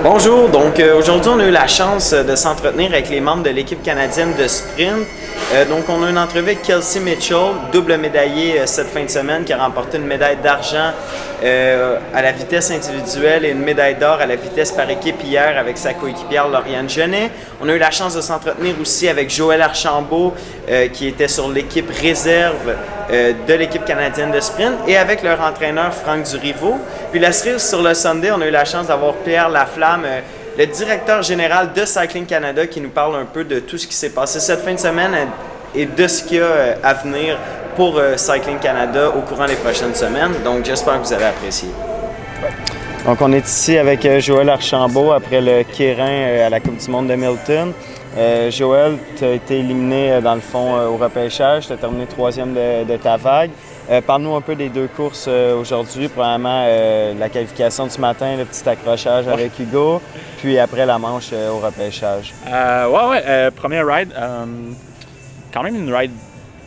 Bonjour, donc aujourd'hui on a eu la chance de s'entretenir avec les membres de l'équipe canadienne de sprint. Donc on a une entrevue avec Kelsey Mitchell, double médaillée cette fin de semaine, qui a remporté une médaille d'argent à la vitesse individuelle et une médaille d'or à la vitesse par équipe hier avec sa coéquipière Lauriane Genet. On a eu la chance de s'entretenir aussi avec Joël Archambault qui était sur l'équipe réserve de l'équipe canadienne de sprint et avec leur entraîneur Franck Duriveau. Puis la cerise sur le Sunday, on a eu la chance d'avoir Pierre Laflamme, le directeur général de Cycling Canada, qui nous parle un peu de tout ce qui s'est passé cette fin de semaine et de ce qu'il y a à venir pour Cycling Canada au courant des prochaines semaines. Donc j'espère que vous avez apprécié. Donc on est ici avec Joël Archambault après le Kérin à la Coupe du monde de Milton. Joël, tu as été éliminé dans le fond au repêchage, tu as terminé troisième de ta vague. Parle-nous un peu des deux courses aujourd'hui. Premièrement, la qualification du matin, le petit accrochage avec Hugo, puis après la manche au repêchage. Premier ride, quand même une ride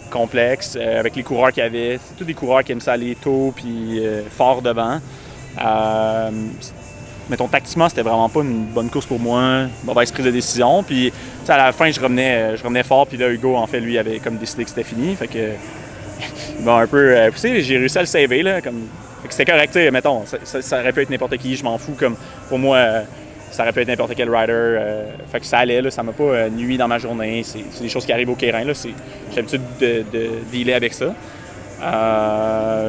complexe avec les coureurs qu'il y avait. C'est tous des coureurs qui aiment ça aller tôt puis fort devant. Mettons, tactiquement, c'était vraiment pas une bonne course pour moi, mauvaise prise de décision. Puis à la fin, je revenais fort, puis là, Hugo, en fait, lui, avait comme décidé que c'était fini. Fait que il m'a un peu poussé, j'ai réussi à le saver, là, comme... Fait que c'était correct, mettons, ça aurait pu être n'importe qui, je m'en fous, comme pour moi, ça aurait pu être n'importe quel rider. Fait que ça allait, là, ça m'a pas nuit dans ma journée, c'est des choses qui arrivent au Kérin, là, j'ai l'habitude de dealer avec ça.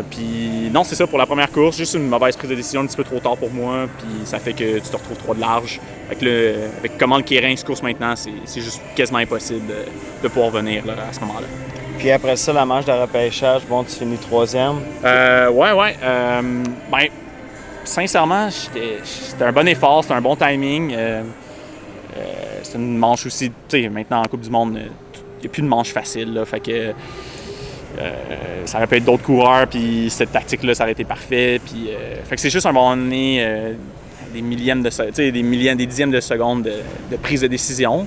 Puis non, c'est ça pour la première course, juste une mauvaise prise de décision un petit peu trop tard pour moi, puis ça fait que tu te retrouves trop de large. Avec comment le Kérin se course maintenant, c'est juste quasiment impossible de pouvoir venir là, à ce moment-là. Puis après ça, la manche de repêchage, bon, tu finis troisième. Sincèrement, c'était un bon effort, c'était un bon timing. C'est une manche aussi, tu sais, maintenant en Coupe du monde, il n'y a plus de manche facile, là, fait que ça aurait pu être d'autres coureurs, puis cette tactique-là, ça aurait été parfait. Puis, fait que c'est juste un moment donné, des dixièmes de seconde de prise de décision.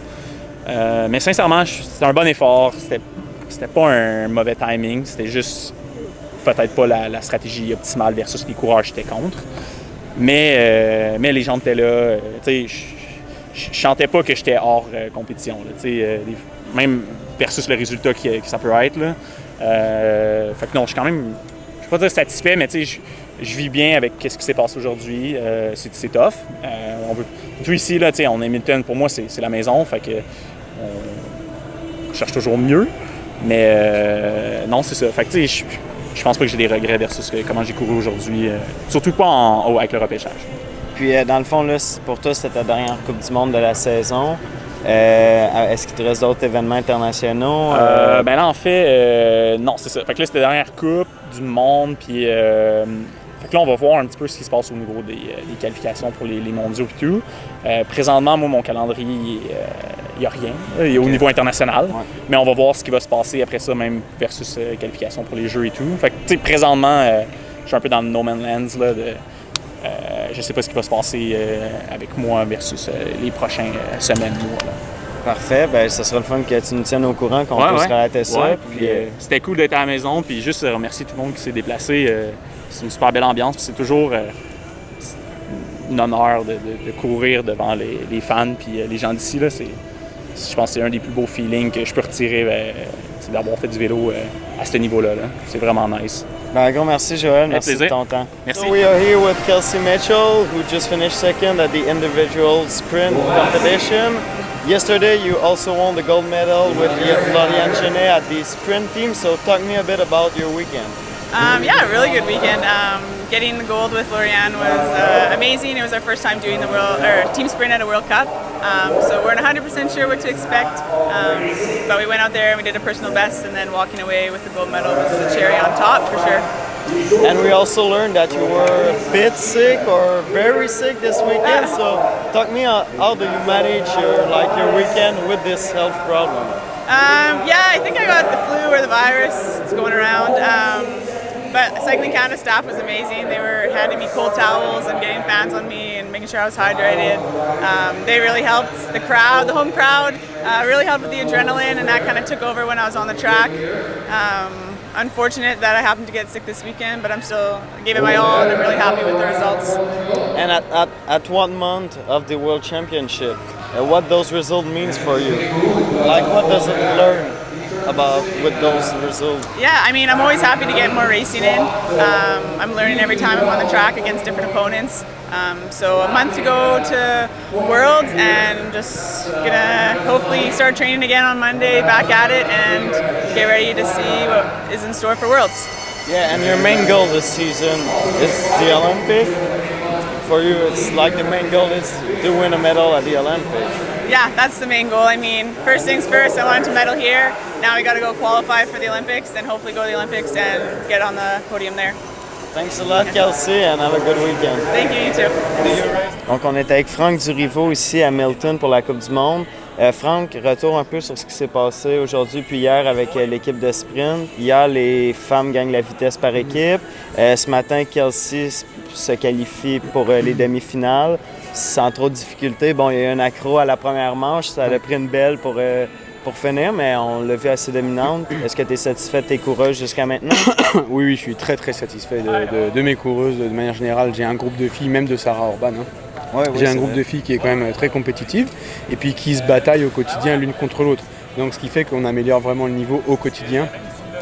Mais sincèrement, c'était un bon effort. C'était pas un mauvais timing. C'était juste peut-être pas la stratégie optimale versus les coureurs que j'étais contre. Mais les gens étaient là. Je sentais pas que j'étais hors compétition. Là, même versus le résultat que ça peut être. Là. Fait que non, je suis quand même, je vais pas dire satisfait, mais je vis bien avec ce qui s'est passé aujourd'hui. C'est tough. Tout ici, là, on est Milton, pour moi, c'est la maison. Fait que on cherche toujours mieux. Mais non, c'est ça. Fait que je pense pas que j'ai des regrets versus comment j'ai couru aujourd'hui. Surtout pas en haut avec le repêchage. Puis dans le fond, là, pour toi, c'était ta dernière Coupe du monde de la saison. Est-ce qu'il te reste d'autres événements internationaux? Ben là, en fait, non, c'est ça. Fait que là, c'était la dernière Coupe du monde, puis fait que là, on va voir un petit peu ce qui se passe au niveau des qualifications pour les mondiaux et tout. Présentement, moi, mon calendrier, il n'y a rien. Il est au niveau international. Ouais. Mais on va voir ce qui va se passer après ça, même versus qualification pour les Jeux et tout. Fait que, tu sais, présentement, je suis un peu dans le no man's land, là, je sais pas ce qui va se passer avec moi versus les prochaines semaines, mois. Là. Parfait. Ben, ça sera le fun que tu nous tiennes au courant, qu'on puisse relater ça. Ouais, puis, c'était cool d'être à la maison, puis juste remercier tout le monde qui s'est déplacé. C'est une super belle ambiance, puis c'est toujours un honneur de courir devant les fans, puis les gens d'ici. Là, je pense que c'est un des plus beaux feelings que je peux retirer d'avoir fait du vélo à ce niveau-là. Là. C'est vraiment nice. Ben, un gros merci, Joël. Merci de ton temps. Merci. So we are here with Kelsey Mitchell, who just finished second at the individual sprint competition. Yesterday, you also won the gold medal with Lauriane Genet at the sprint team. So talk me a bit about your weekend. Really good weekend. Getting the gold with Lauriane was amazing. It was our first time doing the team sprint at a World Cup. So we're not 100% sure what to expect. But we went out there and we did a personal best, and then walking away with the gold medal was the cherry on top for sure. And we also learned that you were a bit sick or very sick this weekend. So talk me how do you manage your weekend with this health problem? I think I got the flu or the virus. It's going around. But Cycling Canada staff was amazing. They were handing me cold towels and getting fans on me and making sure I was hydrated. They really helped. The crowd, the home crowd, really helped with the adrenaline, and that kind of took over when I was on the track. unfortunate that I happened to get sick this weekend, but I'm still gave it my all, and I'm really happy with the results. And at 1 month of the World Championship, what those results means for you? Like, what does it learn about with those results? Yeah, I mean, I'm always happy to get more racing in. I'm learning every time I'm on the track against different opponents. So a month to go to Worlds, and just gonna hopefully start training again on Monday, back at it, and get ready to see what is in store for Worlds. Yeah, and your main goal this season is the Olympic. For you, it's like the main goal is to win a medal at the Olympics. Yeah, that's the main goal. I mean, first things first, I wanted to medal here. Now we got to go qualify for the Olympics, and hopefully go to the Olympics and get on the podium there. Thanks a lot, Kelsey, and have a good weekend. Thank you, you too. Donc, on est avec Franck Duriveau ici à Milton pour la Coupe du Monde. Franck, retour un peu sur ce qui s'est passé aujourd'hui puis hier avec l'équipe de sprint. Hier, les femmes gagnent la vitesse par équipe. Ce matin, Kelsey se qualifie pour les demi-finales sans trop de difficultés. Bon, il y a eu un accro à la première manche, ça a pris une belle pour finir, mais on l'a vu assez dominante. Est-ce que tu es satisfait de tes coureuses jusqu'à maintenant? Oui, je suis très très satisfait de mes coureuses. De manière générale, j'ai un groupe de filles, même de Sarah Orban. Ouais, j'ai un groupe de filles qui est quand même très compétitive et puis qui se bataillent au quotidien l'une contre l'autre. Donc ce qui fait qu'on améliore vraiment le niveau au quotidien.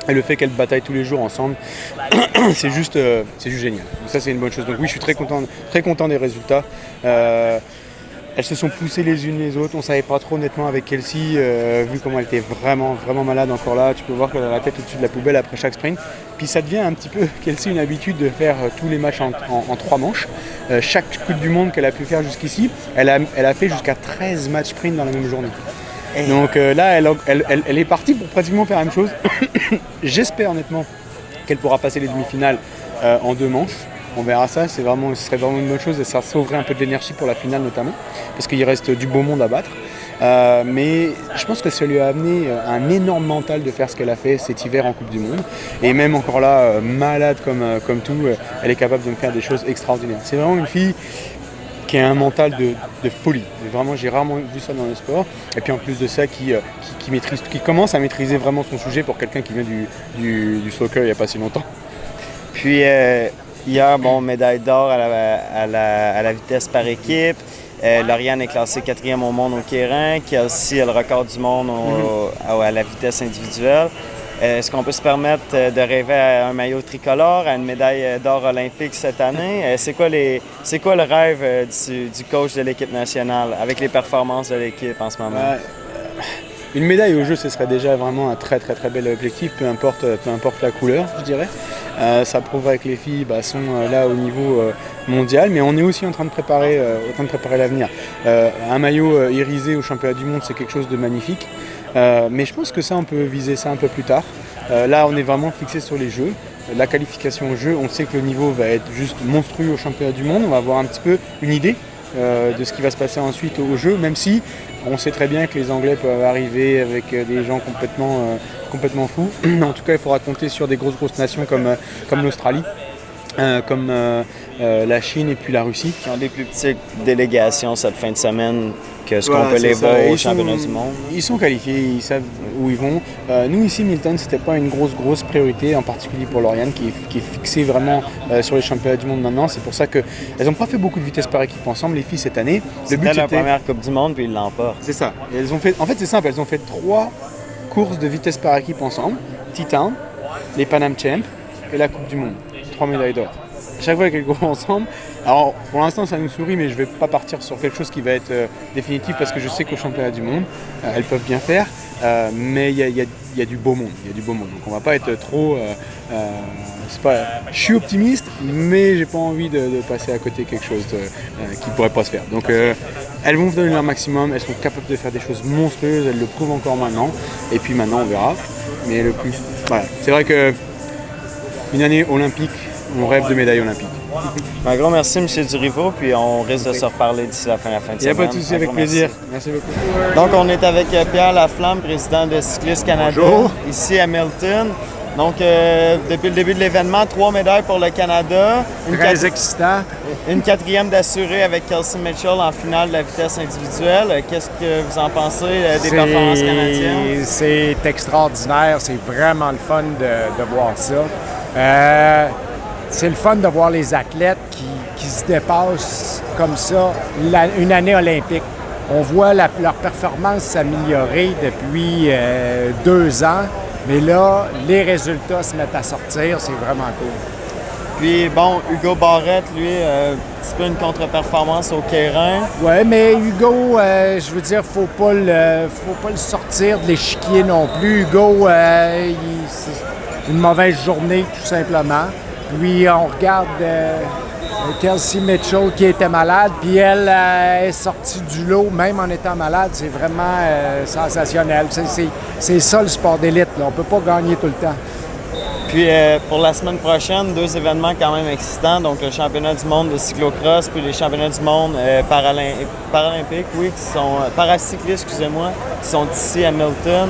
Et le fait qu'elles bataillent tous les jours ensemble, c'est juste génial. Donc ça, c'est une bonne chose. Donc oui, je suis très content des résultats. Elles se sont poussées les unes les autres. On ne savait pas trop honnêtement avec Kelsey, vu comment elle était vraiment malade encore là. Tu peux voir qu'elle a la tête au-dessus de la poubelle après chaque sprint. Puis ça devient un petit peu, Kelsey, une habitude de faire tous les matchs en 3 manches. Chaque Coupe du Monde qu'elle a pu faire jusqu'ici, elle a fait jusqu'à 13 matchs sprint dans la même journée. Donc là, elle est partie pour pratiquement faire la même chose. J'espère honnêtement qu'elle pourra passer les demi-finales en 2 manches. On verra ça, ce serait vraiment une bonne chose et ça sauverait un peu de l'énergie pour la finale notamment, parce qu'il reste du beau monde à battre. Mais je pense que ça lui a amené un énorme mental de faire ce qu'elle a fait cet hiver en Coupe du Monde. Et même encore là, malade comme tout, elle est capable de me faire des choses extraordinaires. C'est vraiment une fille qui a un mental de folie. Et vraiment, j'ai rarement vu ça dans le sport. Et puis en plus de ça, qui commence à maîtriser vraiment son sujet pour quelqu'un qui vient du soccer il n'y a pas si longtemps. Puis hier, médaille d'or à la vitesse par équipe. Lauriane est classée 4e au monde au Kérin. Kelsey a le record du monde à la vitesse individuelle. Est-ce qu'on peut se permettre de rêver à un maillot tricolore, à une médaille d'or olympique cette année? C'est quoi le rêve du coach de l'équipe nationale avec les performances de l'équipe en ce moment? Une médaille au jeu, ce serait déjà vraiment un très bel objectif, peu importe la couleur, je dirais. Ça prouverait que les filles sont là au niveau mondial, mais on est aussi en train de préparer l'avenir. Un maillot irisé au championnat du monde, c'est quelque chose de magnifique, mais je pense que ça, on peut viser ça un peu plus tard. Là, on est vraiment fixé sur les jeux. La qualification au jeu, on sait que le niveau va être juste monstrueux au championnat du monde. On va avoir un petit peu une idée de ce qui va se passer ensuite au jeu, même si on sait très bien que les Anglais peuvent arriver avec des gens complètement fous. En tout cas, il faudra compter sur des grosses nations comme l'Australie, comme la Chine et puis la Russie. Qui ont des plus petites délégations cette fin de semaine que ce qu'on peut les voir au championnat du monde. Ils sont qualifiés, ils savent où ils vont. Nous ici, Milton, c'était pas une grosse priorité, en particulier pour Lauriane qui est fixée vraiment sur les championnats du monde maintenant. C'est pour ça qu'elles n'ont pas fait beaucoup de vitesse par équipe ensemble, les filles, cette année. C'était la première Coupe du Monde, puis ils l'emportent. C'est ça. Et en fait, c'est simple, elles ont fait 3 courses de vitesse par équipe ensemble. Titan, les Pan Am Champs et la Coupe du Monde. 3 médailles d'or. Chaque fois qu'elles courent ensemble, alors pour l'instant ça nous sourit, mais je ne vais pas partir sur quelque chose qui va être définitif parce que je sais qu'au championnat du monde, elles peuvent bien faire, mais il y a du beau monde, donc on ne va pas être trop... je suis optimiste, mais j'ai pas envie de passer à côté quelque chose qui pourrait pas se faire. Donc elles vont donner leur maximum, elles sont capables de faire des choses monstrueuses, elles le prouvent encore maintenant, et puis maintenant on verra. Mais voilà, c'est vrai que une année olympique, on rêve de médaille olympique. Un gros merci, M. Duriveau, puis on risque de se reparler d'ici la fin de semaine. Il n'y a pas de souci, avec plaisir. Merci beaucoup. Donc, on est avec Pierre Laflamme, président de Cyclistes Canada, ici à Milton. Donc, depuis le début de l'événement, 3 médailles pour le Canada. Très excitant. Une 4e d'assurée avec Kelsey Mitchell en finale de la vitesse individuelle. Qu'est-ce que vous en pensez des performances canadiennes? C'est extraordinaire. C'est vraiment le fun de voir ça. C'est le fun de voir les athlètes qui se dépassent comme ça une année olympique. On voit leur performance s'améliorer depuis 2 ans, mais là, les résultats se mettent à sortir. C'est vraiment cool. Puis, bon, Hugo Barrette, lui, un petit peu une contre-performance au Kérin. Oui, mais Hugo, je veux dire, faut pas le sortir de l'échiquier non plus. Hugo, c'est une mauvaise journée, tout simplement. Puis, on regarde Kelsey Mitchell qui était malade, puis elle est sortie du lot, même en étant malade. C'est vraiment sensationnel. C'est ça, le sport d'élite. On ne peut pas gagner tout le temps. Puis pour la semaine prochaine, 2 événements quand même excitants. Donc le championnat du monde de cyclocross, puis les championnats du monde paralympiques, oui, qui sont paracyclistes, excusez-moi, qui sont ici à Milton.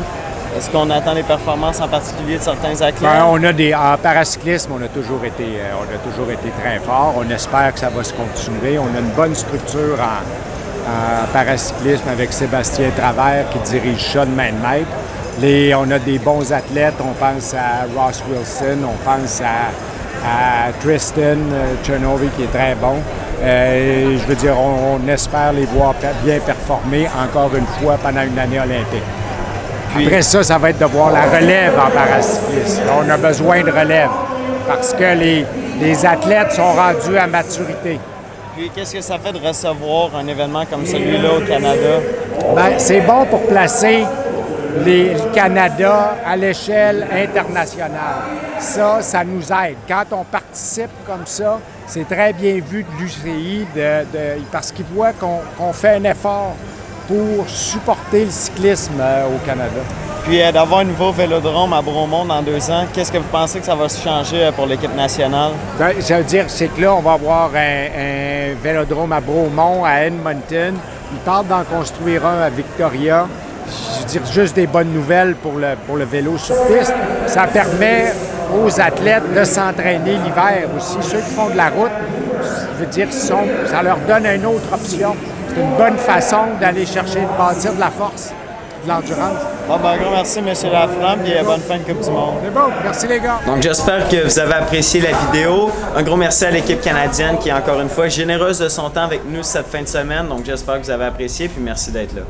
Est-ce qu'on attend des performances en particulier de certains athlètes? En paracyclisme, on a toujours été très fort. On espère que ça va se continuer. On a une bonne structure en paracyclisme avec Sébastien Travers qui dirige ça de main de maître. On a des bons athlètes. On pense à Ross Wilson, on pense à Tristan Chernovi qui est très bon. Je veux dire, on espère les voir bien performer encore une fois pendant une année olympique. Après ça va être de voir la relève en paracyclisme. On a besoin de relève parce que les athlètes sont rendus à maturité. Puis qu'est-ce que ça fait de recevoir un événement comme celui-là au Canada? Bien, c'est bon pour placer le Canada à l'échelle internationale. Ça nous aide. Quand on participe comme ça, c'est très bien vu de l'UCI parce qu'ils voient qu'on fait un effort pour supporter le cyclisme au Canada. Puis d'avoir un nouveau vélodrome à Bromont dans 2 ans, qu'est-ce que vous pensez que ça va se changer pour l'équipe nationale? Bien, ça veut dire c'est que là, on va avoir un vélodrome à Bromont, à Edmonton. Ils parlent d'en construire un à Victoria. Je veux dire, juste des bonnes nouvelles pour le vélo sur piste. Ça permet aux athlètes de s'entraîner l'hiver aussi. Ceux qui font de la route, je veux dire, ça leur donne une autre option. C'est une bonne façon d'aller chercher, de bâtir de la force, de l'endurance. Bon, ben, un gros merci, M. Laflamme, et bonne fin de Coupe du Monde. C'est bon, merci les gars. Donc, j'espère que vous avez apprécié la vidéo. Un gros merci à l'équipe canadienne qui est encore une fois généreuse de son temps avec nous cette fin de semaine. Donc, j'espère que vous avez apprécié, puis merci d'être là.